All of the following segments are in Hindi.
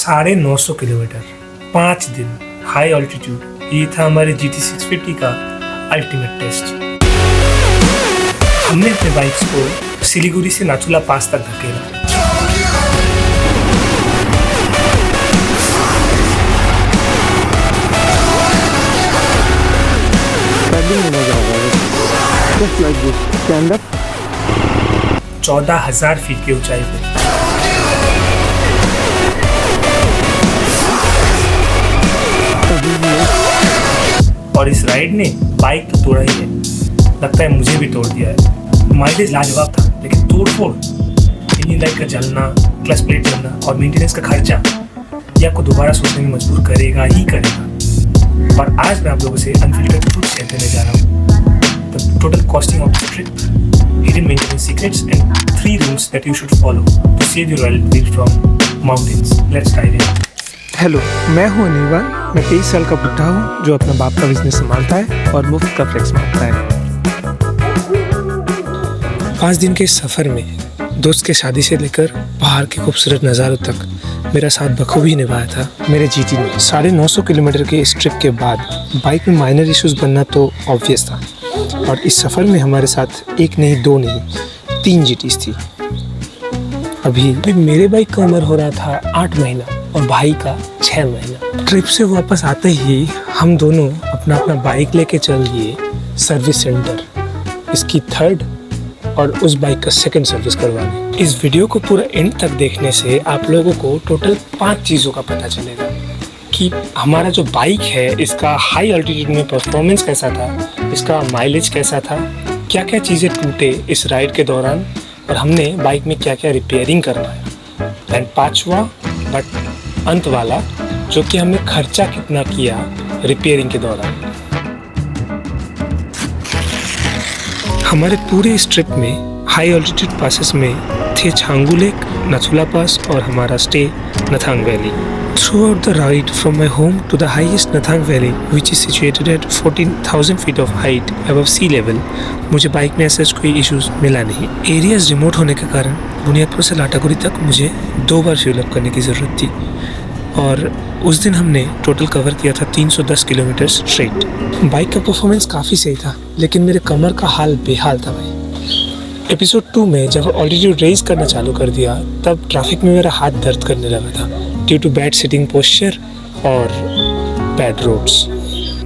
950 किलोमीटर 5 दिन हाई ऑल्टीट्यूड, ये था हमारे GT 650 का अल्टीमेट टेस्ट। हमने अपने बाइक्स को सिलीगुड़ी से नाथुला पास तक धकेला। Just like this, stand up. 14,000 feet की ऊंचाई पर। और इस राइड ने बाइक तो तोड़ा ही है, लगता है मुझे भी तोड़ दिया है। माइलेज लाजवाब था, लेकिन तोड़-फोड़, इंजन लाइट का जलना, क्लच प्लेट जलना और मेंटेनेंस का खर्चा ये आपको दोबारा सोचने में मजबूर करेगा ही करेगा। और आज मैं आप लोगों से अनफिल्टर्ड ट्रूथ शेयर करने जा रहा हूँ। The total costing of the trip, hidden maintenance secrets and 3 rules that you should follow to save your royal wheel from mountains. Let's dive in. Hello, मैं हूँ अनिवान। मैं 23 साल का बुढ़ा हूँ जो अपना बाप का बिजनेस संभालता है और मुफ्त का फ्लेक्स मारता है। 5 दिन के इस सफ़र में दोस्त के शादी से लेकर पहाड़ के खूबसूरत नज़ारों तक मेरा साथ बखूबी निभाया था मेरे GT ने। 950 किलोमीटर के इस ट्रिप के बाद बाइक में माइनर इश्यूज़ बनना तो ऑब्वियस था, और इस सफ़र में हमारे साथ 1 नहीं 2 नहीं 3 GTs थी। अभी मेरे बाइक का उम्र हो रहा था 8 महीना और भाई का 6 महीना। ट्रिप से वापस आते ही हम दोनों अपना अपना बाइक लेके चल दिए सर्विस सेंटर, इसकी 3rd और उस बाइक का 2nd सर्विस करवाने। इस वीडियो को पूरा एंड तक देखने से आप लोगों को टोटल 5 चीज़ों का पता चलेगा कि हमारा जो बाइक है इसका हाई ऑल्टीट्यूड में परफॉर्मेंस कैसा था, इसका माइलेज कैसा था, क्या क्या चीज़ें टूटे इस राइड के दौरान और हमने बाइक में क्या क्या रिपेयरिंग करवाया। एंड 5वां बट अंत वाला, जो कि हमने खर्चा कितना किया रिपेयरिंग के दौरान। हमारे पूरे इस ट्रिप में हाई ऑल्टीट्यूड पासेस में थे छांगू लेक, नाथुला पास और हमारा stay Nathang valley. Throughout the ride from my home to the highest Nathang Valley, which is situated at 14,000 feet of height above sea level, मुझे बाइक में ऐसा कोई इश्यूज मिला नहीं। एरियाज रिमोट होने के कारण बुनियादपुर से लाटाकुरी तक मुझे 2 बार फ्यूल अप करने की ज़रूरत थी, और उस दिन हमने टोटल कवर किया था 310 किलोमीटर स्ट्रेट। बाइक का परफॉर्मेंस काफ़ी सही था, लेकिन मेरे कमर का हाल बेहाल था भाई। एपिसोड 2 में जब ऑल्टीट्यूड रेज करना चालू कर दिया तब ट्रैफिक में मेरा हाथ दर्द करने लगा था due to bad sitting posture और bad roads.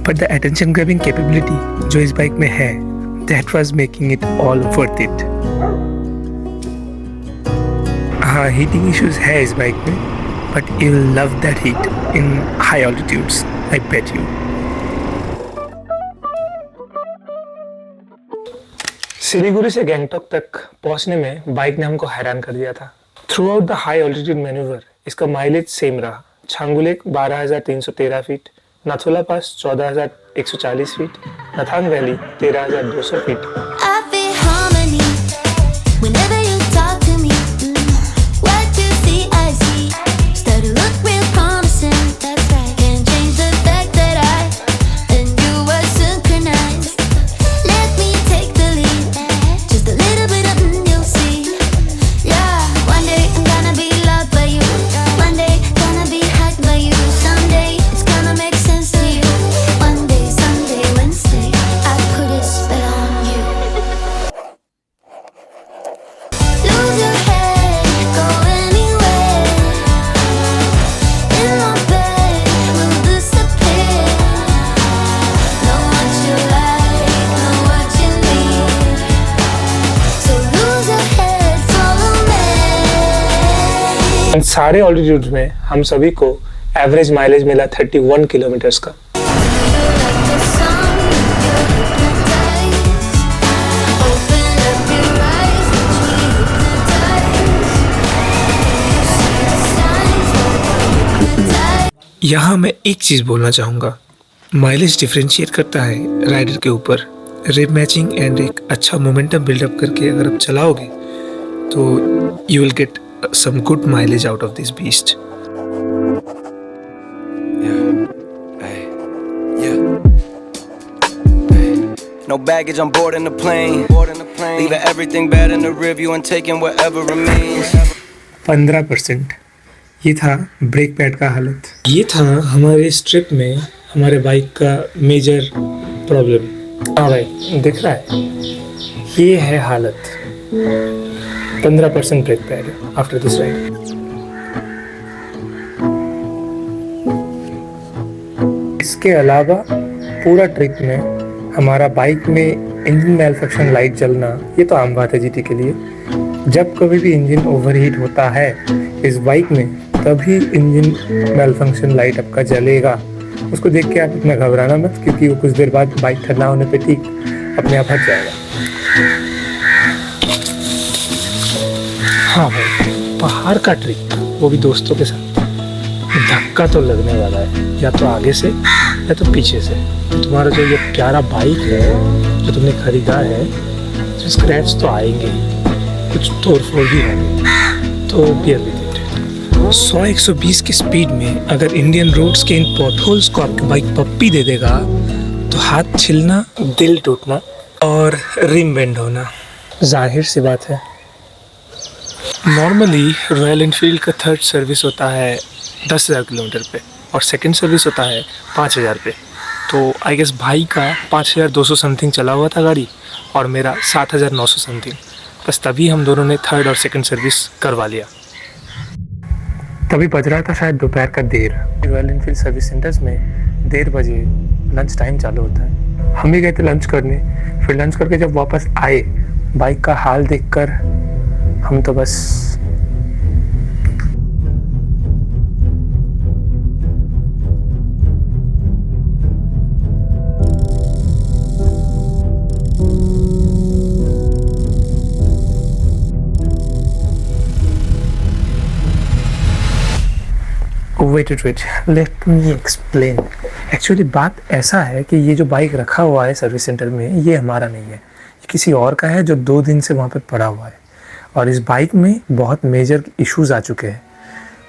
But the attention grabbing capability जो इस बाइक में है, that was making it all worth it. हाँ, हीटिंग इश्यूज है इस बाइक में, but you will love that heat in high altitudes, I bet you. Siliguri से गैंगटॉक तक पहुंचने में बाइक ने हमको हैरान कर दिया था। Through out the high altitude manoeuvre इसका माइलेज सेम रहा। छांगू लेक 12,313 फीट, नाथुला पास 14,140 फीट, नथांग वैली 13,200 फीट। सारे ऑल्टीट्यूड में हम सभी को एवरेज माइलेज मिला 31 किलोमीटर्स का। यहाँ मैं एक चीज़ बोलना चाहूँगा, माइलेज डिफरेंशिएट करता है राइडर के ऊपर। रिब मैचिंग एंड एक अच्छा मोमेंटम बिल्डअप करके अगर आप चलाओगे तो you will get some good mileage out of this beast. No baggage on board in the plane. Leaving everything bad in the rearview and taking whatever remains. 15%, ये था ब्रेक पैड का हालत। ये था हमारे इस ट्रिप में हमारे बाइक का मेजर प्रॉब्लम। हाँ भाई दिख रहा है, ये है हालत। 15% brake pad after this ride. इसके अलावा पूरा ट्रिप में हमारा बाइक में इंजन मैल्फंक्शन लाइट जलना ये तो आम बात है जीटी के लिए। जब कभी भी इंजन ओवरहीट होता है इस बाइक में, तभी इंजन मैल्फंक्शन लाइट आपका जलेगा। उसको देख के आप इतना घबराना मत, क्योंकि वो कुछ देर बाद बाइक ठंडा होने पे ठीक अपने आप हट जाएगा। हाँ भाई, पहाड़ का ट्रिप, वो भी दोस्तों के साथ, धक्का तो लगने वाला है, या तो आगे से या तो पीछे से। तुम्हारा जो ये प्यारा बाइक है जो तुमने खरीदा है, तो स्क्रैच तो आएंगे ही, कुछ तोड़ फोड़ भी होंगे, तो बियर विद इट। 100-120 की स्पीड में अगर इंडियन रोड्स के इन पॉटहोल्स को आपकी बाइक पप्पी दे देगा तो हाथ छिलना, दिल टूटना और रिम बेंड होना जाहिर सी बात है। नॉर्मली रॉयल एनफील्ड का थर्ड सर्विस होता है 10,000 किलोमीटर पे और सेकंड सर्विस होता है 5,000 पे। तो आई गेस भाई का 5,200 समथिंग चला हुआ था गाड़ी और मेरा 7,900 समथिंग, बस तभी हम दोनों ने थर्ड और सेकंड सर्विस करवा लिया। तभी बज रहा था शायद दोपहर का 1:30। रॉयल एनफील्ड सर्विस सेंटर्स में 1:30 बजे लंच टाइम चालू होता है। हम भी गए थे लंच करने। फिर लंच करके जब वापस आए, बाइक का हाल देखकर हम तो बस wait, let me explain। Actually बात ऐसा है कि ये जो बाइक रखा हुआ है सर्विस सेंटर में, ये हमारा नहीं है, ये किसी और का है जो 2 दिन से वहाँ पे पड़ा हुआ है। और इस बाइक में बहुत मेजर इश्यूज आ चुके हैं।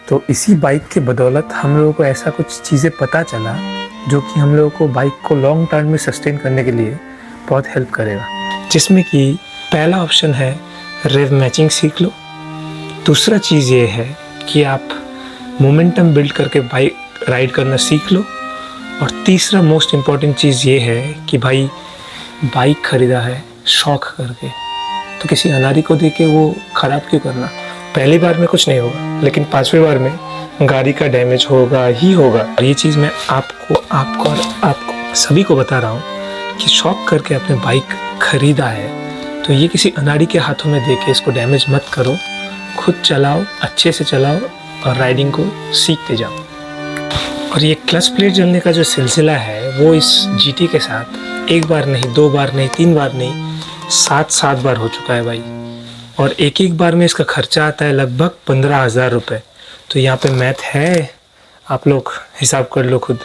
तो इसी बाइक के बदौलत हम लोगों को ऐसा कुछ चीज़ें पता चला जो कि हम लोगों को बाइक को लॉन्ग टर्म में सस्टेन करने के लिए बहुत हेल्प करेगा। जिसमें कि पहला ऑप्शन है रेव मैचिंग सीख लो। दूसरा चीज़ ये है कि आप मोमेंटम बिल्ड करके बाइक राइड करना सीख लो। और तीसरा मोस्ट इम्पॉर्टेंट चीज़ ये है कि भाई बाइक ख़रीदा है शौक करके, तो किसी अनारी को देके वो ख़राब क्यों करना। पहली बार में कुछ नहीं होगा, लेकिन 5वीं बार में गाड़ी का डैमेज होगा ही होगा। और ये चीज़ मैं आपको सभी को बता रहा हूँ कि शौक करके आपने बाइक ख़रीदा है तो ये किसी अनाड़ी के हाथों में देके इसको डैमेज मत करो। खुद चलाओ, अच्छे से चलाओ और राइडिंग को सीखते जाओ। और ये क्लच प्लेट जलने का जो सिलसिला है वो इस जीटी के साथ 1 बार नहीं, 2 बार नहीं, 3 बार नहीं, 7 बार हो चुका है भाई। और एक बार में इसका खर्चा आता है लगभग 15,000 रुपये। तो यहाँ पे मैथ है, आप लोग हिसाब कर लो खुद।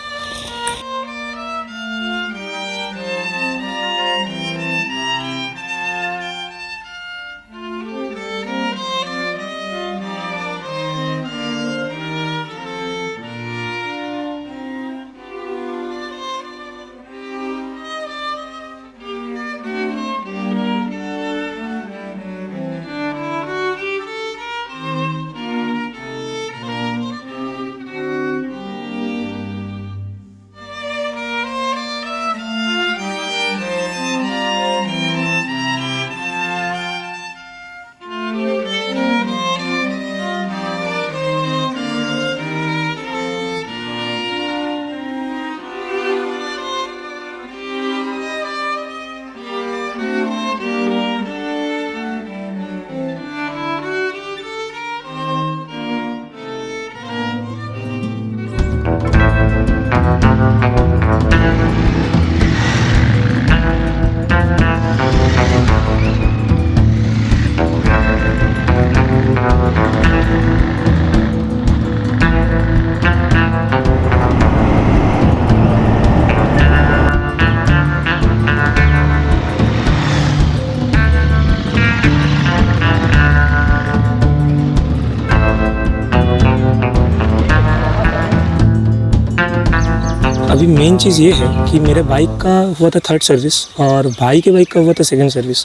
अभी मेन चीज़ ये है कि मेरे बाइक का हुआ था थर्ड सर्विस और भाई के बाइक का हुआ था सेकंड सर्विस।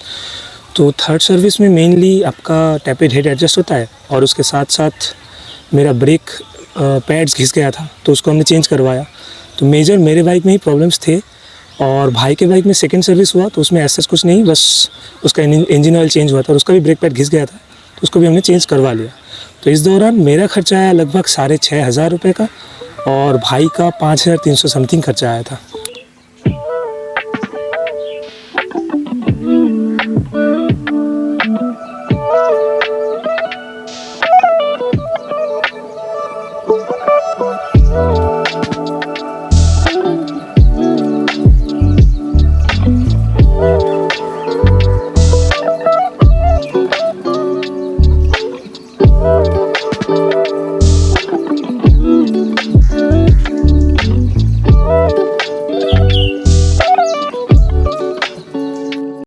तो थर्ड सर्विस में मेनली आपका टैपेड हेड एडजस्ट होता है और उसके साथ साथ मेरा ब्रेक पैड्स घिस गया था, तो उसको हमने चेंज करवाया। तो मेजर मेरे बाइक में ही प्रॉब्लम्स थे, और भाई के बाइक में सेकंड सर्विस हुआ तो उसमें ऐसा कुछ नहीं, बस उसका इंजन ऑयल चेंज हुआ था और उसका भी ब्रेक पैड घिस गया था, तो उसको भी हमने चेंज करवा लिया। तो इस दौरान मेरा खर्चा आया लगभग 6,500 रुपये का, और भाई का 5,300 समथिंग खर्चा आया था।